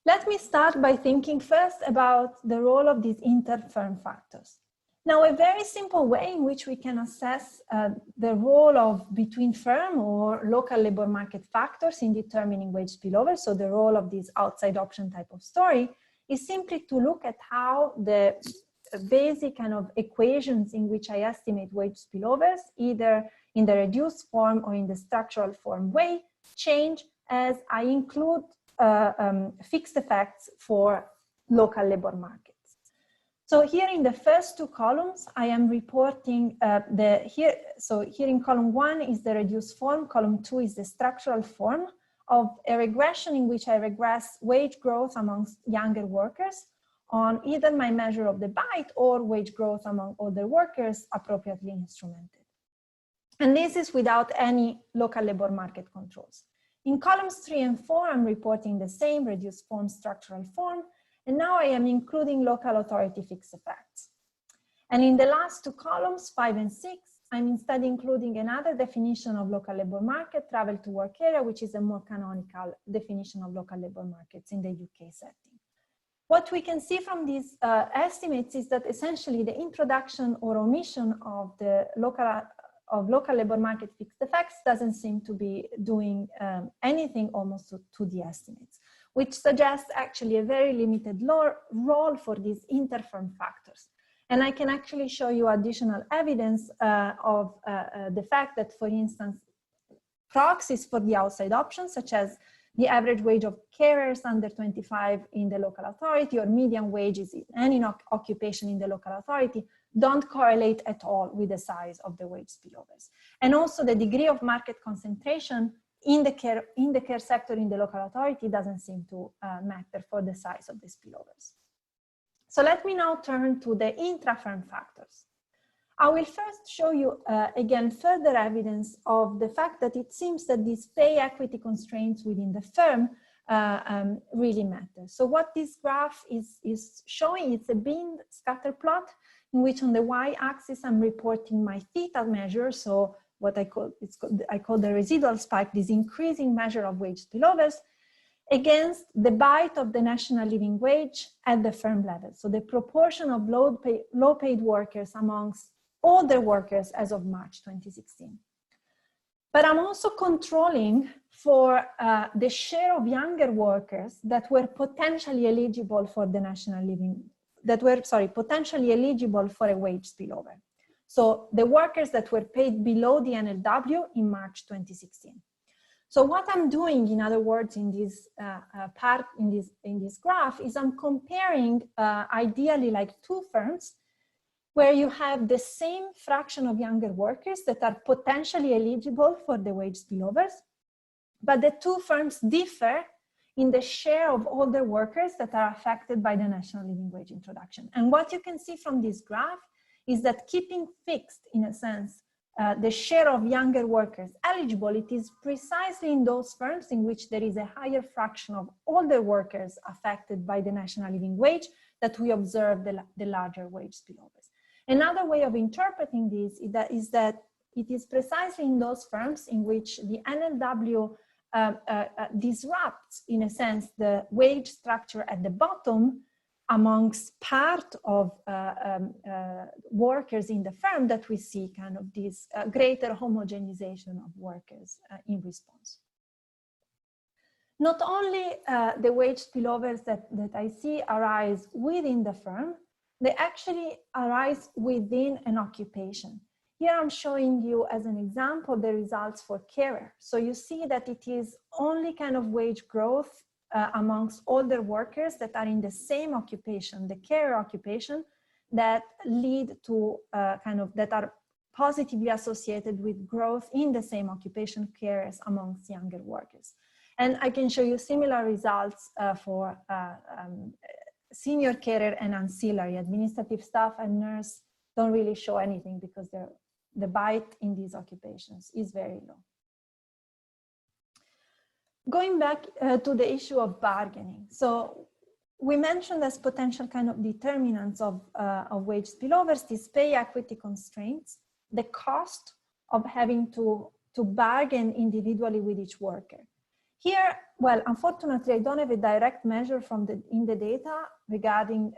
Let me start by thinking first about the role of these inter-firm factors. Now, a very simple way in which we can assess the role of between firm or local labor market factors in determining wage spillover, so the role of this outside option type of story, is simply to look at how the basic kind of equations in which I estimate wage spillovers, either in the reduced form or in the structural form way, change as I include fixed effects for local labor markets. So here in the first two columns, I am reporting so here in column 1 is the reduced form, column 2 is the structural form of a regression in which I regress wage growth amongst younger workers on either my measure of the bite or wage growth among older workers appropriately instrumented. And this is without any local labor market controls. In columns 3 and 4, I'm reporting the same reduced form structural form, and now I am including local authority fixed effects. And in the last two columns, 5 and 6, I'm instead including another definition of local labor market, travel to work area, which is a more canonical definition of local labor markets in the UK setting. What we can see from these estimates is that essentially the introduction or omission of the local labor market fixed effects doesn't seem to be doing anything almost to the estimates, which suggests actually a very limited role for these interfirm factors. And I can actually show you additional evidence of the fact that, for instance, proxies for the outside options, such as the average wage of carers under 25 in the local authority or median wages in any occupation in the local authority, don't correlate at all with the size of the wage spillovers. And also the degree of market concentration in the care sector in the local authority doesn't seem to matter for the size of the spillovers. So let me now turn to the intra-firm factors. I will first show you again further evidence of the fact that it seems that these pay equity constraints within the firm really matter. So what this graph is showing, it's a bin scatter plot in which on the y-axis I'm reporting my theta measure, so what I call the residual spike, this increasing measure of wage spillovers, against the bite of the national living wage at the firm level. So the proportion of low paid workers amongst older workers as of March 2016. But I'm also controlling for the share of younger workers that were potentially eligible for the national living, potentially eligible for a wage spillover. So the workers that were paid below the NLW in March 2016. So what I'm doing, in other words, in this in this graph, is I'm comparing ideally like two firms where you have the same fraction of younger workers that are potentially eligible for the wage spillovers, but the two firms differ in the share of older workers that are affected by the national living wage introduction. And what you can see from this graph is that keeping fixed, in a sense, the share of younger workers eligible, it is precisely in those firms in which there is a higher fraction of older workers affected by the national living wage that we observe the larger wage spillovers. Another way of interpreting this is that it is precisely in those firms in which the NLW disrupts, in a sense, the wage structure at the bottom amongst part of workers in the firm that we see kind of this greater homogenization of workers in response. Not only the wage spillovers that I see arise within the firm, they actually arise within an occupation. Here I'm showing you as an example the results for carer. So you see that it is only kind of wage growth amongst older workers that are in the same occupation, the carer occupation, that lead to that are positively associated with growth in the same occupation, carers amongst younger workers. And I can show you similar results for senior carer and ancillary. Administrative staff and nurse don't really show anything because the bite in these occupations is very low. Going back to the issue of bargaining. So we mentioned as potential kind of determinants of wage spillovers, these pay equity constraints, the cost of having to bargain individually with each worker. Here, well, unfortunately, I don't have a direct measure in the data regarding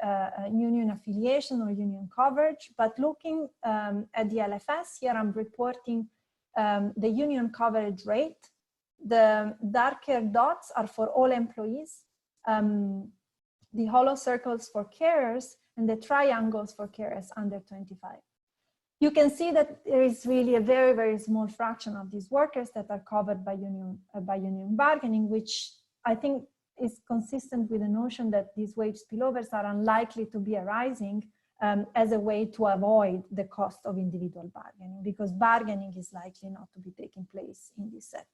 union affiliation or union coverage, but looking at the LFS, here I'm reporting the union coverage rate. The darker dots are for all employees, the hollow circles for carers, and the triangles for carers under 25. you can see that there is really a very, very small fraction of these workers that are covered by union bargaining, which I think is consistent with the notion that these wage spillovers are unlikely to be arising as a way to avoid the cost of individual bargaining, because bargaining is likely not to be taking place in this setting.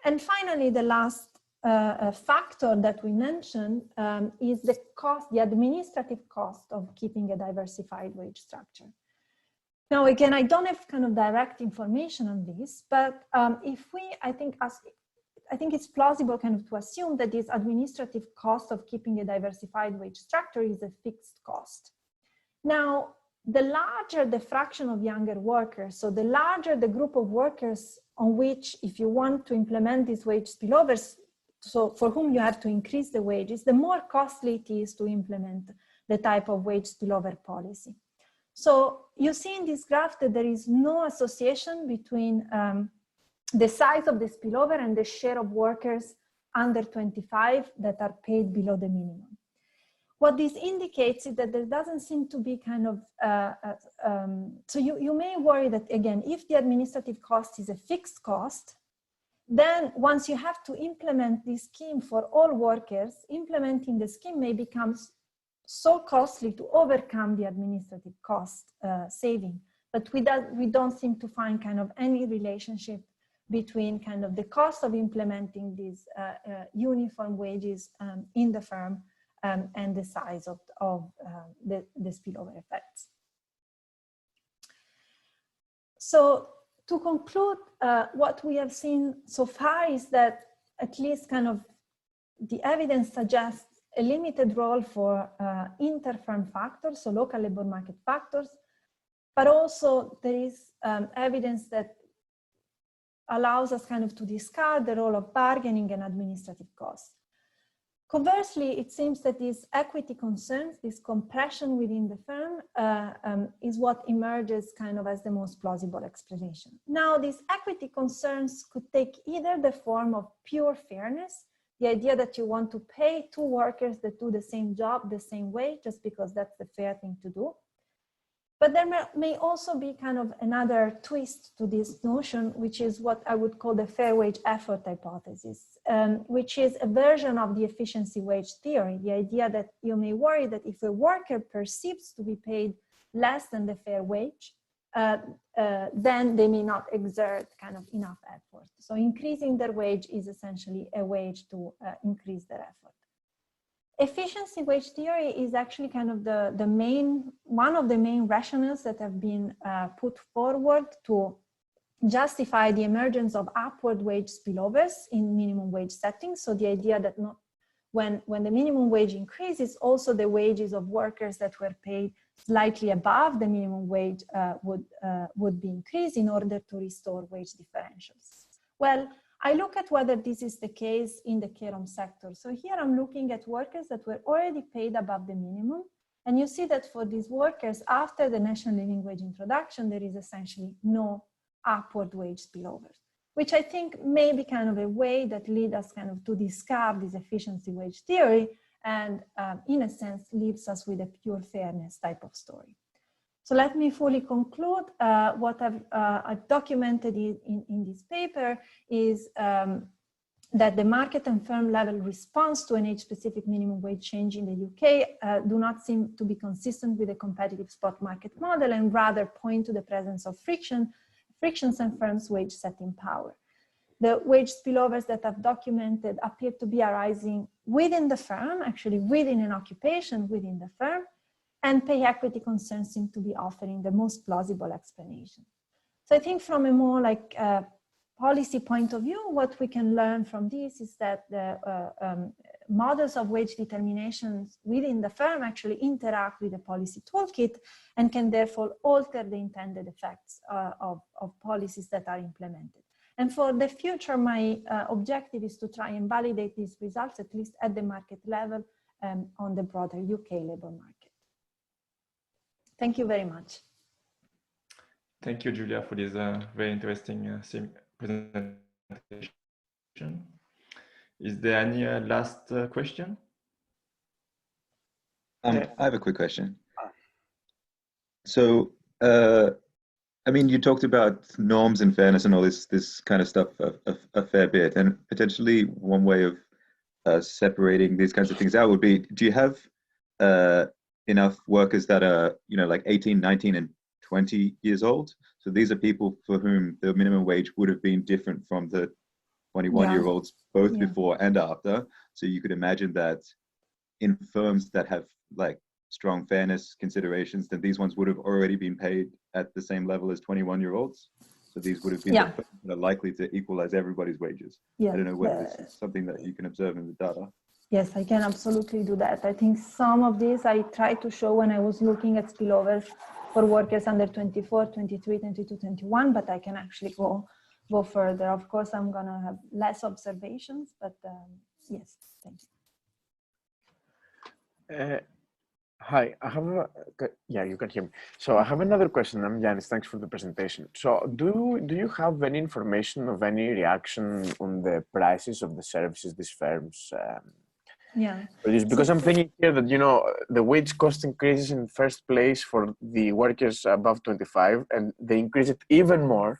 And finally, the last factor that we mentioned is the cost, the administrative cost of keeping a diversified wage structure. Now, again, I don't have kind of direct information on this, but I think it's plausible kind of to assume that this administrative cost of keeping a diversified wage structure is a fixed cost. Now, the larger the fraction of younger workers, so the larger the group of workers on which, if you want to implement these wage spillovers, so for whom you have to increase the wages, the more costly it is to implement the type of wage spillover policy. So you see in this graph that there is no association between the size of the spillover and the share of workers under 25 that are paid below the minimum. What this indicates is that there doesn't seem to be kind of, so you may worry that, again, if the administrative cost is a fixed cost, then once you have to implement this scheme for all workers, implementing the scheme may become so costly to overcome the administrative cost saving. But we don't seem to find kind of any relationship between kind of the cost of implementing these uniform wages in the firm and the size of the spillover effects. So to conclude, what we have seen so far is that at least kind of the evidence suggests a limited role for inter-firm factors, so local labor market factors, but also there is evidence that allows us kind of to discard the role of bargaining and administrative costs. Conversely, it seems that these equity concerns, this compression within the firm is what emerges kind of as the most plausible explanation. Now, these equity concerns could take either the form of pure fairness, the idea that you want to pay two workers that do the same job the same way, just because that's the fair thing to do. But there may also be kind of another twist to this notion, which is what I would call the fair wage effort hypothesis, which is a version of the efficiency wage theory, the idea that you may worry that if a worker perceives to be paid less than the fair wage, then they may not exert kind of enough effort. So increasing their wage is essentially a wage to increase their effort. Efficiency wage theory is actually kind of one of the main rationales that have been put forward to justify the emergence of upward wage spillovers in minimum wage settings. So the idea that when the minimum wage increases, also the wages of workers that were paid slightly above the minimum wage would be increased in order to restore wage differentials. Well, I look at whether this is the case in the CReAM sector. So here I'm looking at workers that were already paid above the minimum. And you see that for these workers, after the national living wage introduction, there is essentially no upward wage spillovers, which I think may be kind of a way that leads us kind of to discard this efficiency wage theory and in a sense leaves us with a pure fairness type of story. So let me fully conclude. What I've documented in this paper is that the market and firm level response to an age-specific minimum wage change in the UK do not seem to be consistent with a competitive spot market model and rather point to the presence of frictions and firms' wage setting power. The wage spillovers that I've documented appear to be arising within the firm, actually within an occupation within the firm, and pay equity concerns seem to be offering the most plausible explanation. So I think from a more like policy point of view, what we can learn from this is that the models of wage determinations within the firm actually interact with the policy toolkit and can therefore alter the intended effects of policies that are implemented. And for the future, my objective is to try and validate these results, at least at the market level, on the broader UK labour market. Thank you very much. Thank you, Giulia, for this very interesting presentation. Is there any last question? I have a quick question. So I mean, you talked about norms and fairness and all this kind of stuff a fair bit, and potentially one way of separating these kinds of things out would be: do you have enough workers that are, you know, like 18, 19, and 20 years old? So these are people for whom the minimum wage would have been different from the 21-year-olds, both before and after. So you could imagine that in firms that have like strong fairness considerations, then these ones would have already been paid at the same level as 21-year-olds. So these would have been the firms that are likely to equalize everybody's wages. I don't know whether this is something that you can observe in the data. Yes, I can absolutely do that. I think some of this I tried to show when I was looking at spillovers for workers under 24, 23, 22, 21, but I can actually go further. Of course, I'm gonna have less observations, but yes, thank you. Hi, I have yeah, you can hear me. So I have another question. I'm Yanis. Thanks for the presentation. So do you have any information of any reaction on the prices of the services these firms produce? Because I'm thinking here that, you know, the wage cost increases in first place for the workers above 25, and they increase it even more.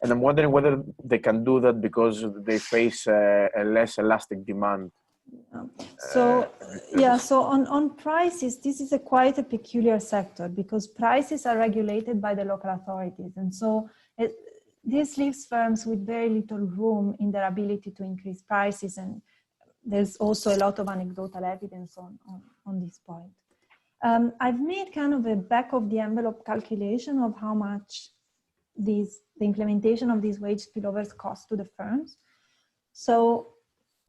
And I'm wondering whether they can do that because they face a less elastic demand. So so on prices, this is quite a peculiar sector because prices are regulated by the local authorities, and so this leaves firms with very little room in their ability to increase prices, and there's also a lot of anecdotal evidence on this point. I've made kind of a back of the envelope calculation of how much the implementation of these wage spillovers cost to the firms. So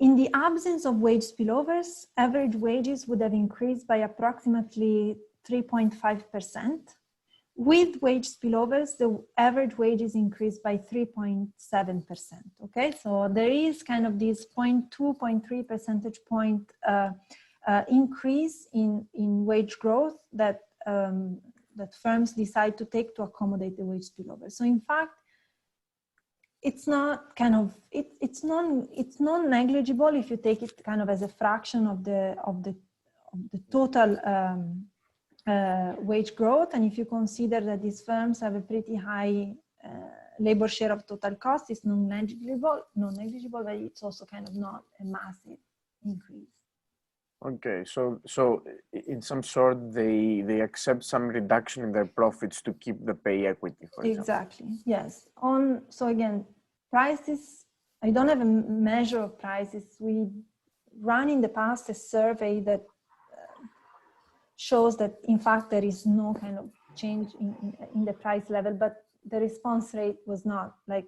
in the absence of wage spillovers, average wages would have increased by approximately 3.5%. With wage spillovers, the average wages increased by 3.7%. Okay, so there is kind of this 0.3 percentage point increase in wage growth that that firms decide to take to accommodate the wage spillover. So in fact, it's not kind of it's non-negligible if you take it kind of as a fraction of the total wage growth, and if you consider that these firms have a pretty high labor share of total cost, it's non-negligible, but it's also kind of not a massive increase. Okay, so in some sort they accept some reduction in their profits to keep the pay equity, for example. Exactly, yes. So again, prices, I don't have a measure of prices. We ran in the past a survey that shows that in fact there is no kind of change in the price level, but the response rate was not like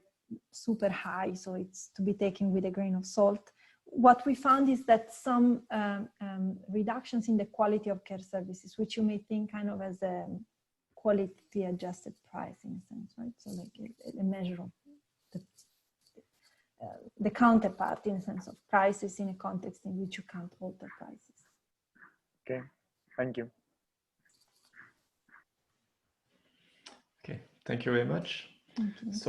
super high, so it's to be taken with a grain of salt. What we found is that some reductions in the quality of care services, which you may think kind of as a quality adjusted price in a sense, right? So like a measure of the counterpart in a sense of prices in a context in which you can't alter prices. Okay, thank you. Okay, thank you very much. Thank you. So